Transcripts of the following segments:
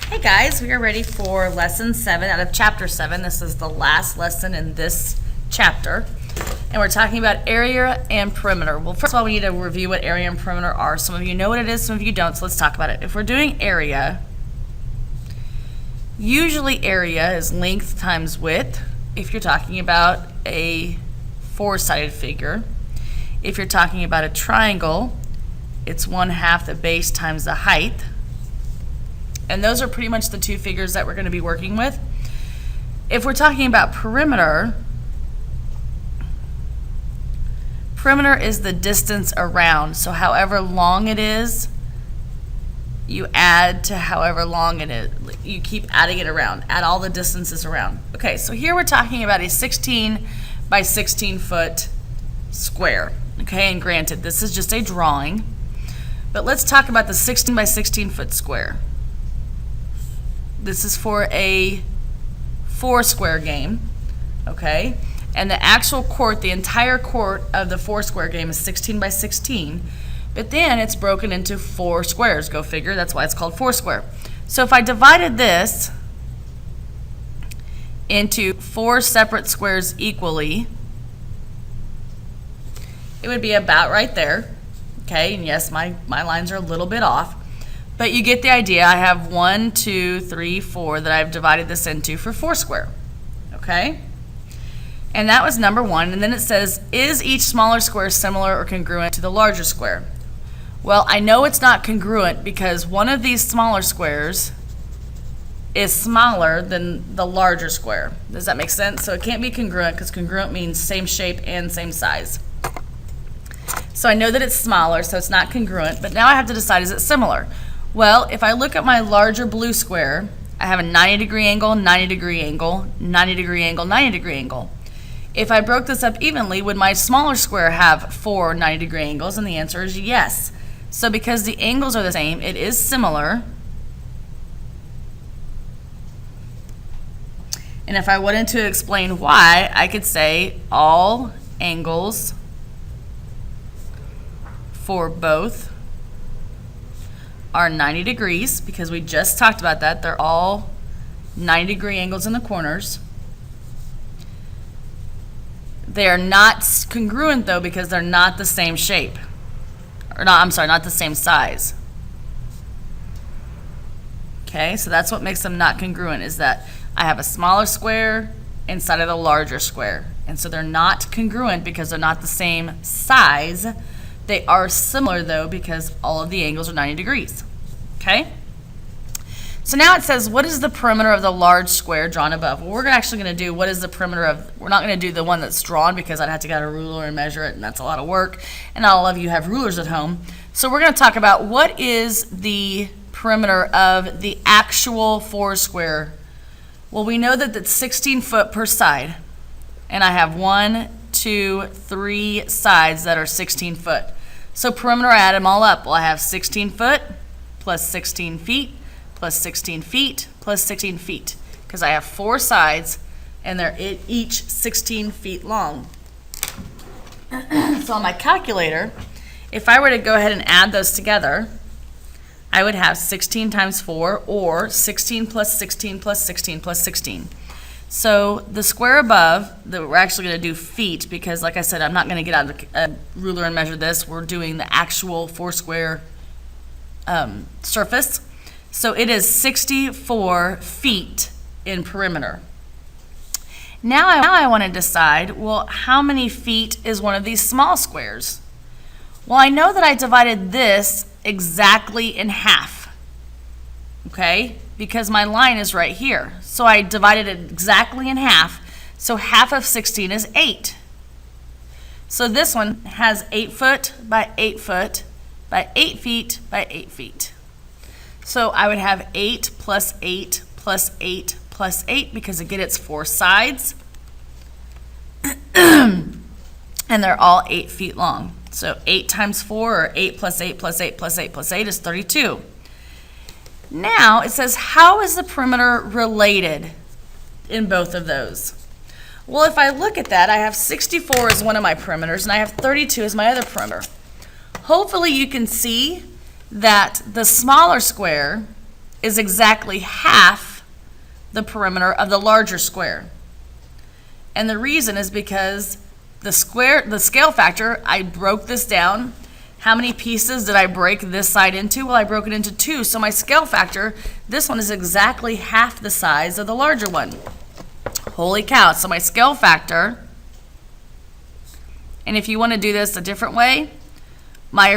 Hey guys, we are ready for lesson 7 out of chapter 7. This is the last lesson in this chapter. And we're talking about area and perimeter. Well, first of all, we need to review what area and perimeter are. Some of you know what it is, some of you don't, so let's talk about it. If we're doing area, usually area is length times width if you're talking about a four-sided figure. If you're talking about a triangle, it's 1/2 the base times the height. And those are pretty much the two figures that we're going to be working with. If we're talking about perimeter, perimeter is the distance around. So however long it is, you add to however long it is. You keep adding it around. Add all the distances around. Okay, so here we're talking about a 16 by 16 foot square. Okay, and granted, this is just a drawing. But let's talk about the 16 by 16 foot square. This is for a four-square game, okay? And the actual court, the entire court of the four-square game is 16 by 16, but then it's broken into 4 squares. Go figure, that's why it's called four-square. So if I divided this into 4 separate squares equally, it would be about right there, okay? And yes, my lines are a little bit off. But you get the idea. I have 1, 2, 3, 4 that I've divided this into for 4 square, okay? And that was number 1. And then it says, is each smaller square similar or congruent to the larger square? Well, I know it's not congruent because one of these smaller squares is smaller than the larger square. Does that make sense? So it can't be congruent because congruent means same shape and same size. So I know that it's smaller, so it's not congruent. But now I have to decide, is it similar? Well, if I look at my larger blue square, I have a 90-degree angle, 90-degree angle, 90-degree angle, 90-degree angle. If I broke this up evenly, would my smaller square have 4 90-degree angles? And the answer is yes. So because the angles are the same, it is similar. And if I wanted to explain why, I could say all angles for both are 90 degrees, because we just talked about that. They're all 90-degree angles in the corners. They are not congruent, though, because they're not the same shape. Or not, I'm sorry, not the same size. Okay, so that's what makes them not congruent, is that I have a smaller square inside of the larger square. And so they're not congruent because they're not the same size. They are similar, though, because all of the angles are 90 degrees, okay? So now it says, what is the perimeter of the large square drawn above? Well, we're actually going to do what is the perimeter of, we're not going to do the one that's drawn because I'd have to get a ruler and measure it, and that's a lot of work, and not all of you have rulers at home. So we're going to talk about what is the perimeter of the actual four square. Well, we know that it's 16 foot per side, and I have 1, 2, 3 sides that are 16 foot. So perimeter, I add them all up. Well, I have 16 foot plus 16 feet plus 16 feet plus 16 feet because I have 4 sides and they're each 16 feet long. So on my calculator, if I were to go ahead and add those together, I would have 16 times 4 or 16 plus 16 plus 16 plus 16. So the square above, we're actually going to do feet because, like I said, I'm not going to get out a ruler and measure this. We're doing the actual four square surface. So it is 64 feet in perimeter. Now I want to decide, well, how many feet is one of these small squares? Well, I know that I divided this exactly in half, okay? Because my line is right here. So I divided it exactly in half. So half of 16 is 8. So this one has 8 foot by 8 foot by 8 feet by 8 feet. So I would have 8 plus 8 plus 8 plus 8 because again it's 4 sides. And they're all 8 feet long. So 8 times 4 or 8 plus 8 plus 8 plus 8 plus 8 is 32. Now it says, how is the perimeter related in both of those? Well, if I look at that, I have 64 as one of my perimeters and I have 32 as my other perimeter. Hopefully you can see that the smaller square is exactly half the perimeter of the larger square. And the reason is because the scale factor, I broke this down. How many pieces did I break this side into? Well, I broke it into 2. So my scale factor, this one is exactly half the size of the larger one. Holy cow. So my scale factor, and if you want to do this a different way, my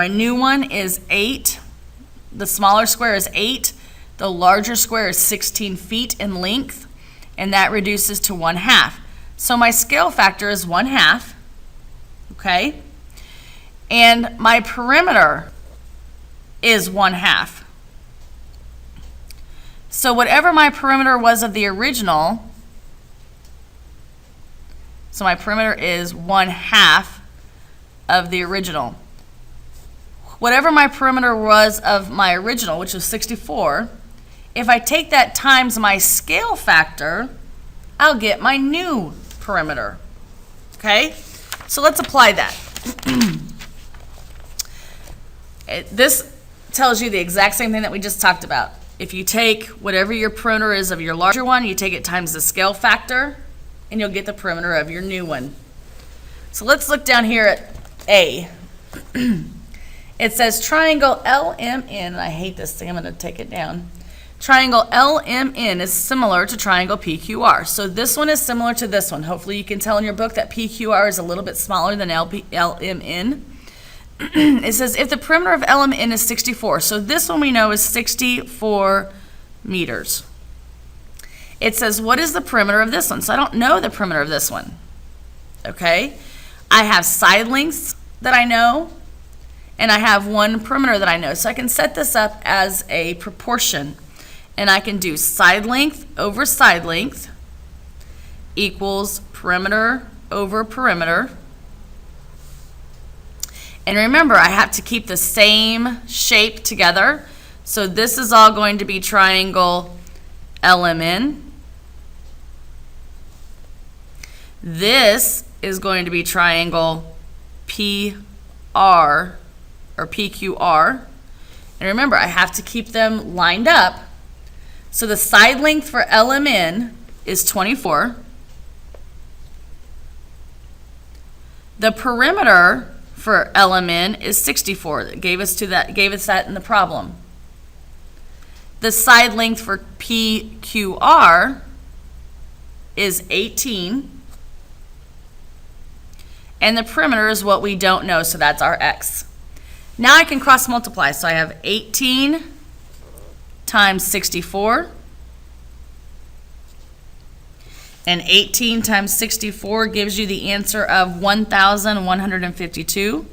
new one is 8. The smaller square is 8. The larger square is 16 feet in length, and that reduces to 1/2. So my scale factor is 1/2, okay? And my perimeter is 1/2. So whatever my perimeter was of the original, so my perimeter is 1/2 of the original. Whatever my perimeter was of my original, which was 64, if I take that times my scale factor, I'll get my new perimeter. Okay? So let's apply that. This tells you the exact same thing that we just talked about. If you take whatever your perimeter is of your larger one, you take it times the scale factor, and you'll get the perimeter of your new one. So let's look down here at A. It says triangle LMN, and I hate this thing, I'm going to take it down. Triangle LMN is similar to triangle PQR. So this one is similar to this one. Hopefully you can tell in your book that PQR is a little bit smaller than LMN. It says if the perimeter of LMN is 64, so this one we know is 64 meters. It says what is the perimeter of this one? So I don't know the perimeter of this one. Okay? I have side lengths that I know, and I have one perimeter that I know. So I can set this up as a proportion, and I can do side length over side length equals perimeter over perimeter. And remember, I have to keep the same shape together. So this is all going to be triangle LMN. This is going to be triangle PR or PQR. And remember, I have to keep them lined up. So the side length for LMN is 24. The perimeter for LMN is 64. That gave us that in the problem. The side length for PQR is 18. And the perimeter is what we don't know, so that's our X. Now I can cross multiply. So I have 18 times 64. And 18 times 64 gives you the answer of 1,152.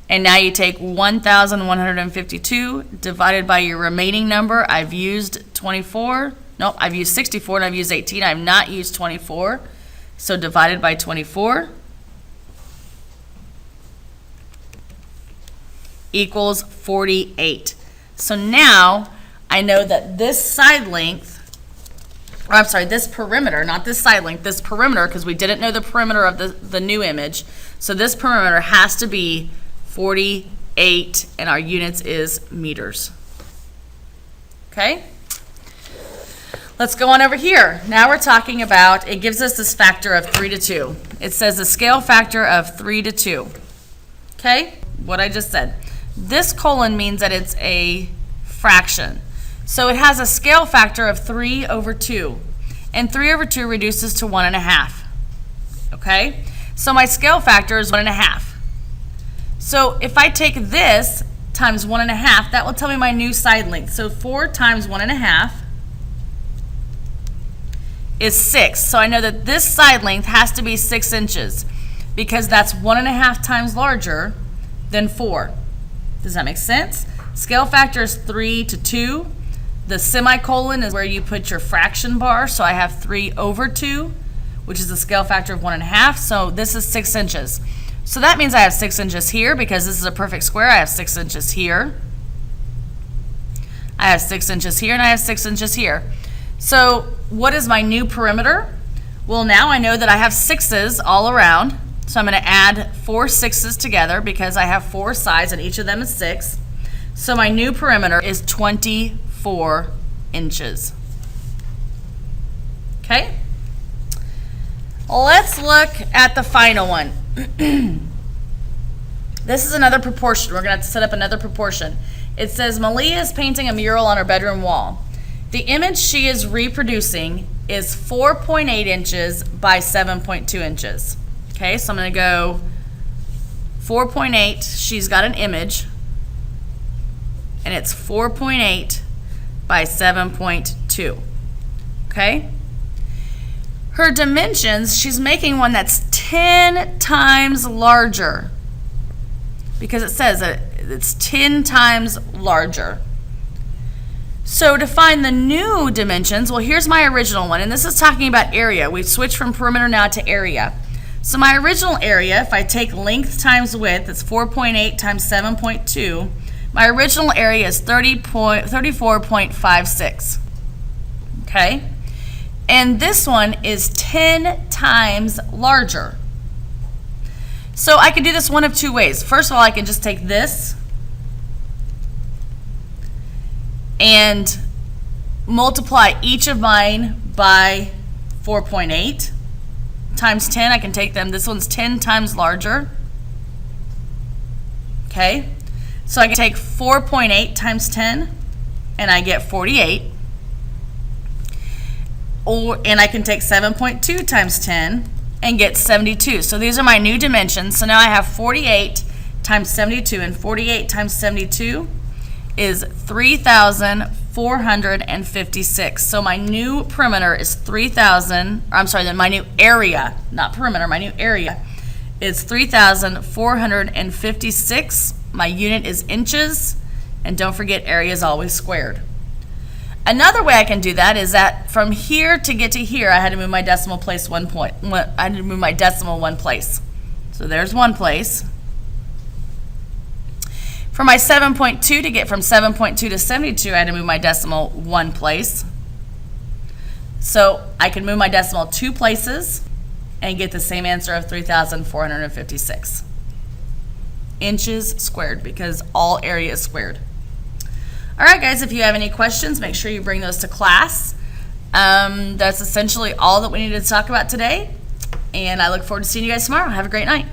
And now you take 1,152 divided by your remaining number. I've used 24. Nope, I've used 64 and I've used 18. I've not used 24. So divided by 24 equals 48. So now I know that this side length, or I'm sorry, this perimeter, not this side length, this perimeter, because we didn't know the perimeter of the new image. So this perimeter has to be 48, and our units is meters. Okay? Let's go on over here. Now we're talking about, it gives us this factor of 3 to 2. It says the scale factor of 3 to 2. Okay? What I just said. This colon means that it's a fraction. So it has a scale factor of 3 over 2. And 3 over 2 reduces to 1.5. Okay? So my scale factor is 1.5. So if I take this times 1.5, that will tell me my new side length. So 4 times 1.5 is 6. So I know that this side length has to be 6 inches because that's 1.5 times larger than 4. Does that make sense? Scale factor is 3 to 2. The semicolon is where you put your fraction bar. So I have 3 over 2, which is a scale factor of 1.5. So this is 6 inches. So that means I have 6 inches here because this is a perfect square. I have 6 inches here. I have 6 inches here, and I have 6 inches here. So what is my new perimeter? Well, now I know that I have 6s all around. So I'm going to add 4 6s together because I have 4 sides and each of them is 6. So my new perimeter is 24 inches. Okay? Let's look at the final one. This is another proportion. We're going to have to set up another proportion. It says Malia is painting a mural on her bedroom wall. The image she is reproducing is 4.8 inches by 7.2 inches. Okay, so I'm going to go 4.8. She's got an image, and it's 4.8 by 7.2. Okay? Her dimensions, she's making one that's 10 times larger because it says that it's 10 times larger. So to find the new dimensions, well, here's my original one, and this is talking about area. We've switched from perimeter now to area. So my original area, if I take length times width, it's 4.8 times 7.2. My original area is 34.56. Okay? And this one is 10 times larger. So I can do this one of two ways. First of all, I can just take this and multiply each of mine by 4.8 times 10. I can take them. This one's 10 times larger. Okay? So I can take 4.8 times 10, and I get 48. And I can take 7.2 times 10 and get 72. So these are my new dimensions. So now I have 48 times 72, and 48 times 72 is 3,456. So my new perimeter is 3,000, I'm sorry, then my new area, not perimeter, my new area is 3,456. My unit is inches, and don't forget area is always squared. Another way I can do that is that from here to get to here, I had to move my decimal place I had to move my decimal one place. So there's one place. For my 7.2 to get from 7.2 to 72, I had to move my decimal one place. So I can move my decimal two places and get the same answer of 3,456 inches squared, because all area is squared. All right, guys, if you have any questions, make sure you bring those to class. That's essentially all that we needed to talk about today, and I look forward to seeing you guys tomorrow. Have a great night.